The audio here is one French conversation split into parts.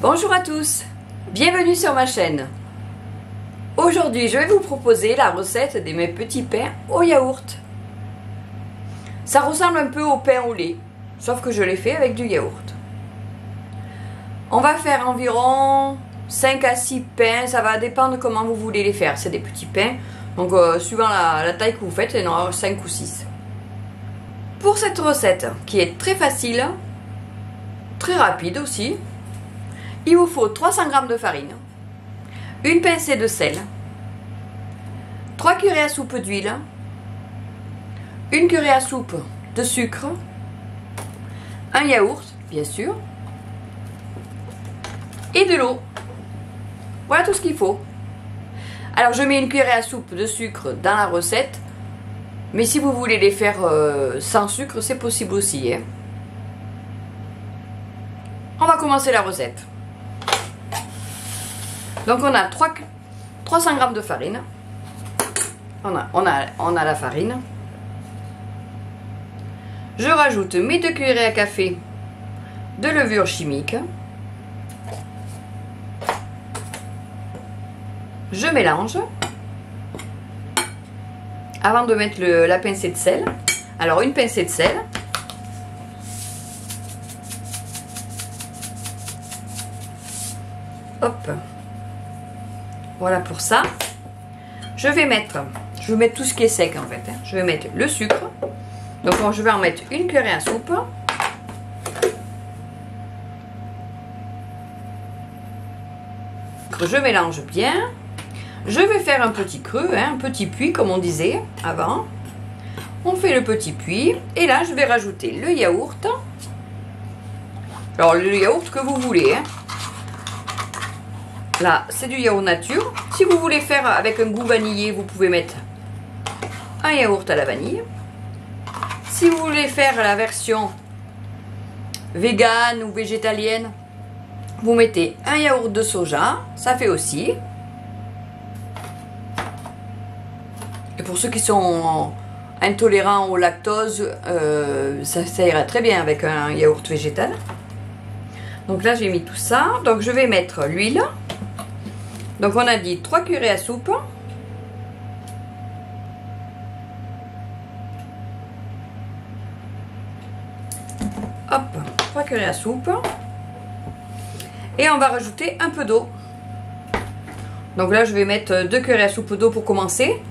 Bonjour à tous, bienvenue sur ma chaîne. Aujourd'hui je vais vous proposer la recette de mes petits pains au yaourt. Ça ressemble un peu au pain au lait, sauf que je l'ai fait avec du yaourt. On va faire environ 5 à 6 pains, ça va dépendre comment vous voulez les faire. C'est des petits pains, donc suivant la taille que vous faites, il y en aura 5 ou 6. Pour cette recette, qui est très facile, très rapide aussi, il vous faut 300 g de farine, une pincée de sel, 3 cuillères à soupe d'huile, une cuillère à soupe de sucre, un yaourt, bien sûr, et de l'eau. Voilà tout ce qu'il faut. Alors je mets une cuillère à soupe de sucre dans la recette, mais si vous voulez les faire sans sucre, c'est possible aussi, hein. On va commencer la recette. Donc on a 300 g de farine. On a la farine. Je rajoute mes 2 cuillères à café de levure chimique. Je mélange. Avant de mettre la pincée de sel. Alors une pincée de sel. Hop. Voilà pour ça. Je vais mettre tout ce qui est sec en fait. Je vais mettre le sucre. Donc je vais en mettre une cuillère à soupe. Je mélange bien. Je vais faire un petit creux, hein, un petit puits comme on disait avant. On fait le petit puits. Et là je vais rajouter le yaourt. Alors le yaourt que vous voulez, hein. Là, c'est du yaourt nature. Si vous voulez faire avec un goût vanillé, vous pouvez mettre un yaourt à la vanille. Si vous voulez faire la version végane ou végétalienne, vous mettez un yaourt de soja. Ça fait aussi. Et pour ceux qui sont intolérants au lactose, ça ira très bien avec un yaourt végétal. Donc là, j'ai mis tout ça. Donc je vais mettre l'huile. Donc on a dit 3 cuillères à soupe. Hop, 3 cuillères à soupe. Et on va rajouter un peu d'eau. Donc là je vais mettre 2 cuillères à soupe d'eau pour commencer.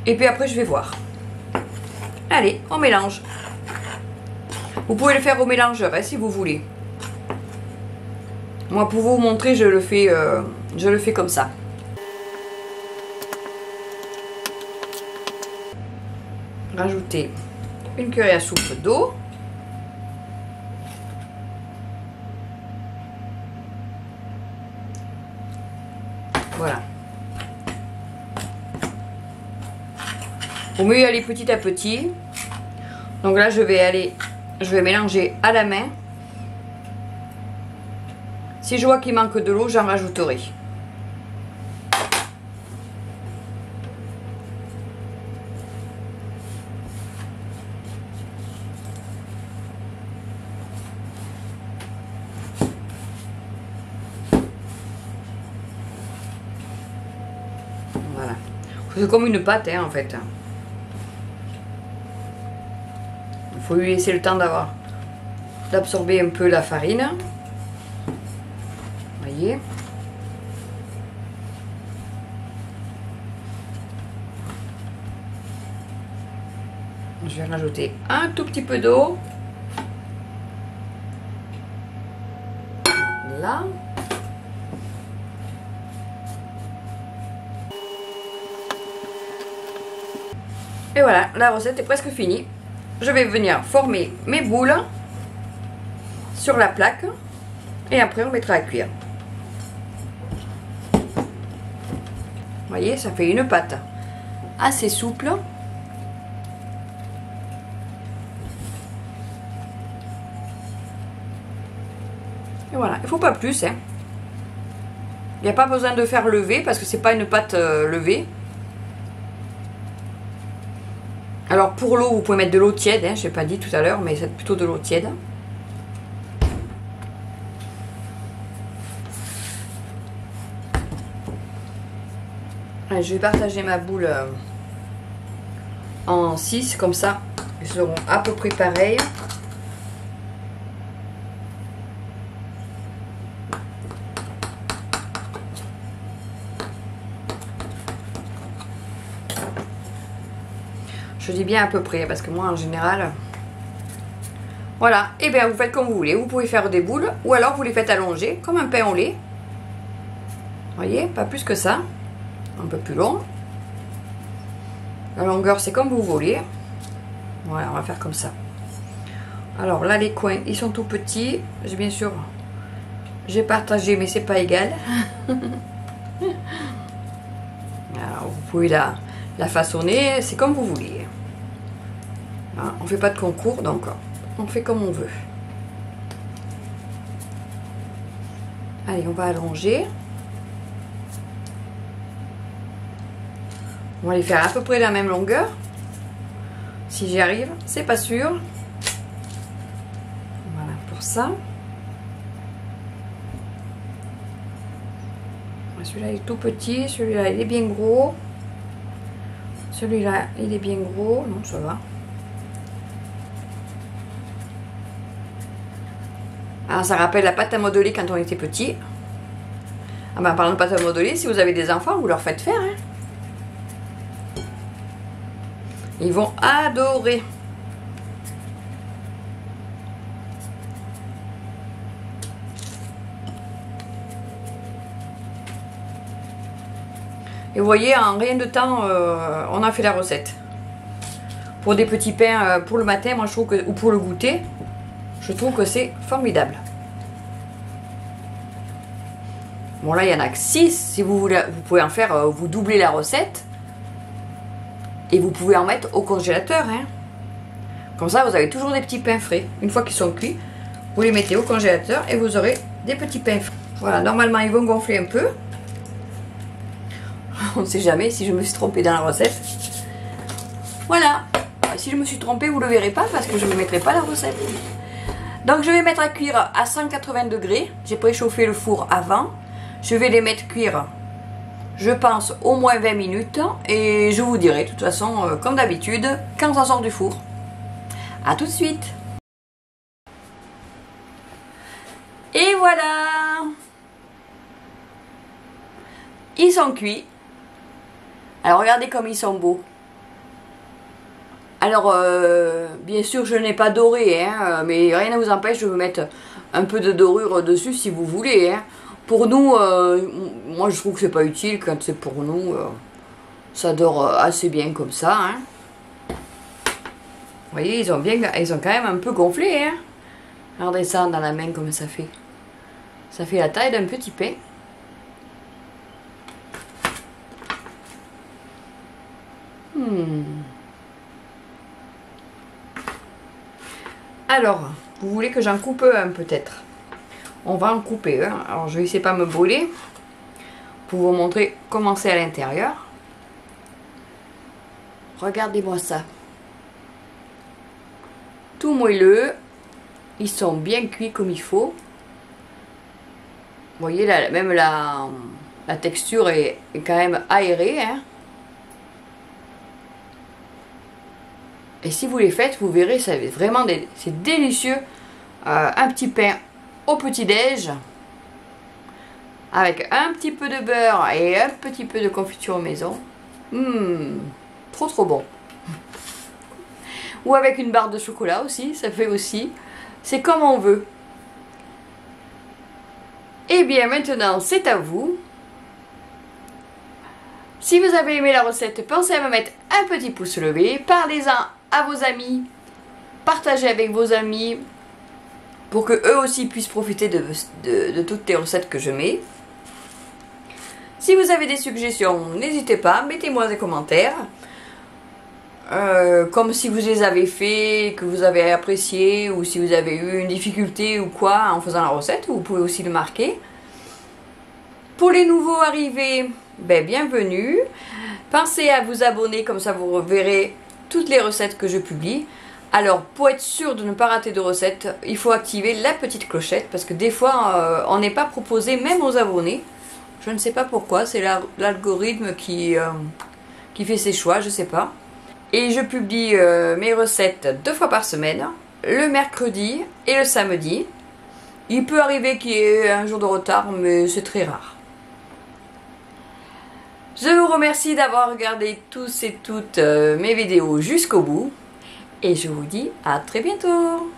Et puis après je vais voir. Allez, on mélange. Vous pouvez le faire au mélangeur hein, si vous voulez. Moi, pour vous montrer, je le fais comme ça. Rajoutez une cuillère à soupe d'eau. Voilà. Vaut mieux y aller petit à petit. Donc là, je vais mélanger à la main. Si je vois qu'il manque de l'eau, j'en rajouterai. Voilà. C'est comme une pâte, hein, en fait. Il faut lui laisser le temps d'absorber un peu la farine. Voyez. Je vais rajouter un tout petit peu d'eau. Là. Et voilà, la recette est presque finie. Je vais venir former mes boules sur la plaque. Et après on mettra à cuire. Vous voyez, ça fait une pâte assez souple. Et voilà, il ne faut pas plus. Hein. Il n'y a pas besoin de faire lever parce que c'est pas une pâte levée. Alors pour l'eau, vous pouvez mettre de l'eau tiède. Hein, je n'ai pas dit tout à l'heure, mais c'est plutôt de l'eau tiède. Allez, je vais partager ma boule en 6, comme ça, ils seront à peu près pareils. Je dis bien à peu près, parce que moi, en général... Voilà, et bien vous faites comme vous voulez. Vous pouvez faire des boules, ou alors vous les faites allonger, comme un pain au lait. Vous voyez, pas plus que ça. Un peu plus long. La longueur, c'est comme vous voulez. Voilà, on va faire comme ça. Alors là, les coins, ils sont tout petits. J'ai bien sûr... J'ai partagé, mais c'est pas égal. Alors, vous pouvez la façonner, c'est comme vous voulez. Hein, on fait pas de concours, donc on fait comme on veut. Allez, on va allonger. On va les faire à peu près la même longueur. Si j'y arrive, c'est pas sûr. Voilà pour ça. Celui-là il est tout petit, celui-là il est bien gros. Celui-là il est bien gros, non ça va. Alors ça rappelle la pâte à modeler quand on était petit. Ah ben parlant de pâte à modeler, si vous avez des enfants, vous leur faites faire. Hein. Ils vont adorer. Et vous voyez, en rien de temps, on a fait la recette. Pour des petits pains pour le matin, moi je trouve que, ou pour le goûter, je trouve que c'est formidable. Bon là, il y en a que 6. Si vous voulez, vous pouvez en faire, vous doublez la recette. Et vous pouvez en mettre au congélateur. Hein. Comme ça, vous avez toujours des petits pains frais. Une fois qu'ils sont cuits, vous les mettez au congélateur et vous aurez des petits pains frais. Voilà, normalement, ils vont gonfler un peu. On ne sait jamais si je me suis trompée dans la recette. Voilà. Si je me suis trompée, vous ne le verrez pas parce que je ne mettrai pas la recette. Donc, je vais mettre à cuire à 180 degrés. J'ai préchauffé le four avant. Je vais les mettre cuire, je pense, au moins 20 minutes. Et je vous dirai, de toute façon, comme d'habitude, quand ça sort du four. A tout de suite. Et voilà. Ils sont cuits. Alors, regardez comme ils sont beaux. Alors, bien sûr, je n'ai pas doré, hein, mais rien ne vous empêche de mettre un peu de dorure dessus si vous voulez. Hein. Pour nous, moi je trouve que c'est pas utile quand c'est pour nous. Ça dort assez bien comme ça. Hein. Vous voyez, ils ont quand même un peu gonflé. Hein. Regardez ça dans la main comme ça fait. Ça fait la taille d'un petit pain. Alors, vous voulez que j'en coupe un peut-être? On va en couper un. Alors, je vais essayer de pas me brûler pour vous montrer comment c'est à l'intérieur. Regardez-moi ça. Tout moelleux. Ils sont bien cuits comme il faut. Vous voyez, là, même la texture est quand même aérée. Hein. Et si vous les faites, vous verrez, ça va être vraiment c'est délicieux. Un petit pain au petit-déj. Avec un petit peu de beurre et un petit peu de confiture maison. Trop trop bon. Ou avec une barre de chocolat aussi, ça fait aussi. C'est comme on veut. Et bien maintenant, c'est à vous. Si vous avez aimé la recette, pensez à me mettre un petit pouce levé. Parlez-en à vos amis. Partagez avec vos amis pour que eux aussi puissent profiter de toutes les recettes que je mets. Si vous avez des suggestions, n'hésitez pas, mettez-moi des commentaires. Comme si vous les avez fait, que vous avez apprécié, ou si vous avez eu une difficulté ou quoi en faisant la recette, vous pouvez aussi le marquer. Pour les nouveaux arrivés, bienvenue. Pensez à vous abonner, comme ça vous verrez toutes les recettes que je publie. Alors, pour être sûr de ne pas rater de recettes, il faut activer la petite clochette, parce que des fois, on n'est pas proposé même aux abonnés. Je ne sais pas pourquoi, c'est l'algorithme qui fait ses choix, je sais pas. Et je publie mes recettes 2 fois par semaine, le mercredi et le samedi. Il peut arriver qu'il y ait un jour de retard, mais c'est très rare. Je vous remercie d'avoir regardé tous et toutes mes vidéos jusqu'au bout. Et je vous dis à très bientôt.